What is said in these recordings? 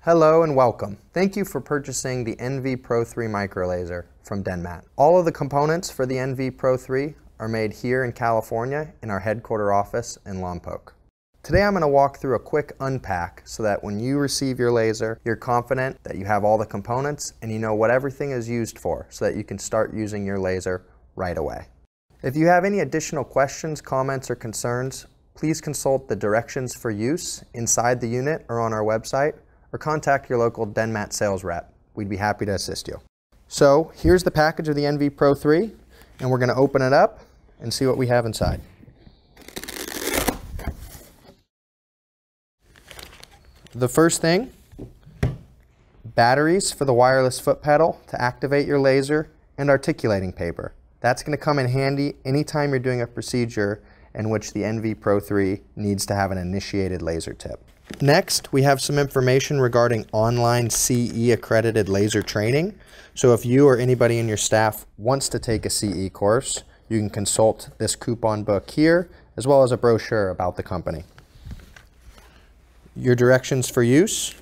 Hello and welcome. Thank you for purchasing the NV PRO3 Microlaser from DenMat. All of the components for the NV PRO3 are made here in California in our headquarter office in Lompoc. Today I'm going to walk through a quick unpack so that when you receive your laser, you're confident that you have all the components and you know what everything is used for so that you can start using your laser right away. If you have any additional questions, comments, or concerns, please consult the directions for use inside the unit or on our website, or contact your local DenMat sales rep. We'd be happy to assist you. So here's the package of the NV PRO3, and we're going to open it up and see what we have inside. The first thing, batteries for the wireless foot pedal to activate your laser, and articulating paper. That's going to come in handy anytime you're doing a procedure in which the NV PRO3 needs to have an initiated laser tip. Next, we have some information regarding online CE accredited laser training. So if you or anybody in your staff wants to take a CE course, you can consult this coupon book here, as well as a brochure about the company. Your directions for use.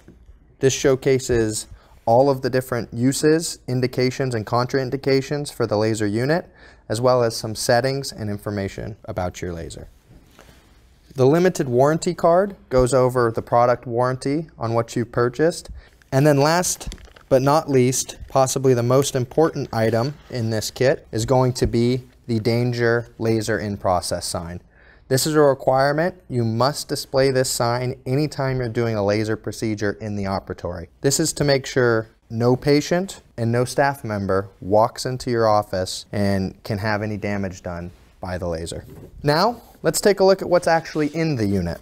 This showcases all of the different uses, indications, and contraindications for the laser unit, as well as some settings and information about your laser. The limited warranty card goes over the product warranty on what you've purchased. And then last but not least, possibly the most important item in this kit is going to be the danger laser in process sign. This is a requirement. You must display this sign anytime you're doing a laser procedure in the operatory. This is to make sure no patient and no staff member walks into your office and can have any damage done by the laser. Now, let's take a look at what's actually in the unit.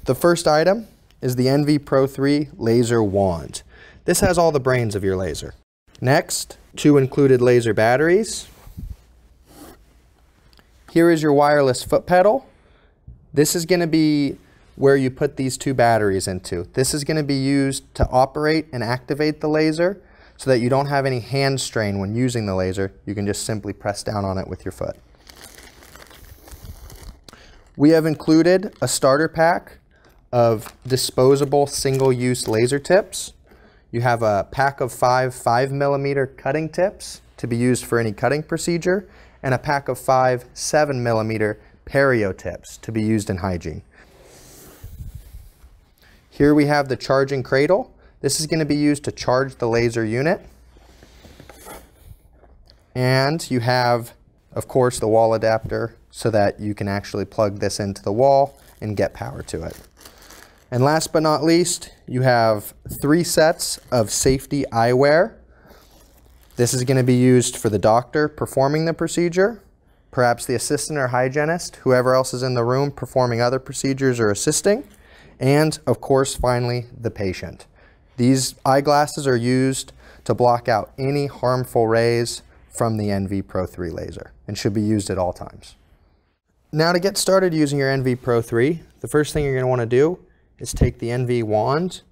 The first item is the NV PRO3 laser wand. This has all the brains of your laser. Next, 2 included laser batteries. Here is your wireless foot pedal. This is going to be where you put these 2 batteries into. This is going to be used to operate and activate the laser so that you don't have any hand strain when using the laser. You can just simply press down on it with your foot. We have included a starter pack of disposable single-use laser tips. You have a pack of 5 5mm cutting tips to be used for any cutting procedure, and a pack of 5 7mm perio tips to be used in hygiene. Here we have the charging cradle. This is going to be used to charge the laser unit. And you have, of course, the wall adapter so that you can actually plug this into the wall and get power to it. And last but not least, you have 3 sets of safety eyewear. This is going to be used for the doctor performing the procedure, perhaps the assistant or hygienist, whoever else is in the room performing other procedures or assisting, and of course, finally, the patient. These eyeglasses are used to block out any harmful rays from the NV PRO3 laser and should be used at all times. Now to get started using your NV PRO3, the first thing you're going to want to do is take the NV wand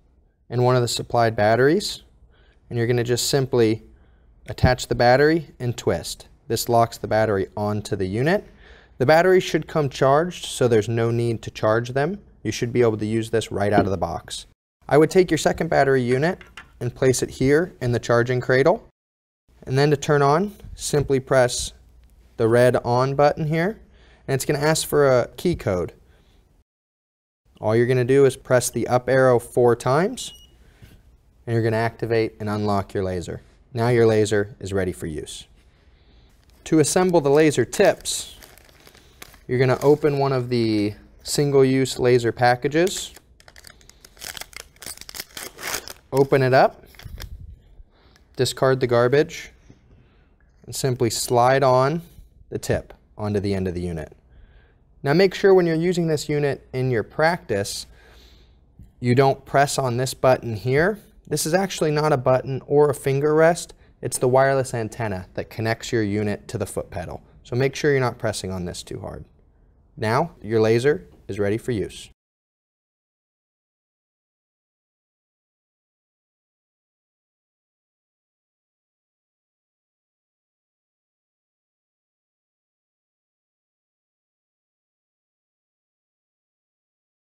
and one of the supplied batteries, and you're going to just simply attach the battery and twist. This locks the battery onto the unit. The battery should come charged, so there's no need to charge them. You should be able to use this right out of the box. I would take your second battery unit and place it here in the charging cradle. And then to turn on, simply press the red on button here, and it's going to ask for a key code. All you're going to do is press the up arrow 4 times, and you're going to activate and unlock your laser. Now your laser is ready for use. To assemble the laser tips, you're going to open one of the single-use laser packages, open it up, discard the garbage, and simply slide on the tip onto the end of the unit. Now make sure when you're using this unit in your practice, you don't press on this button here. This is actually not a button or a finger rest. It's the wireless antenna that connects your unit to the foot pedal. So make sure you're not pressing on this too hard. Now your laser is ready for use.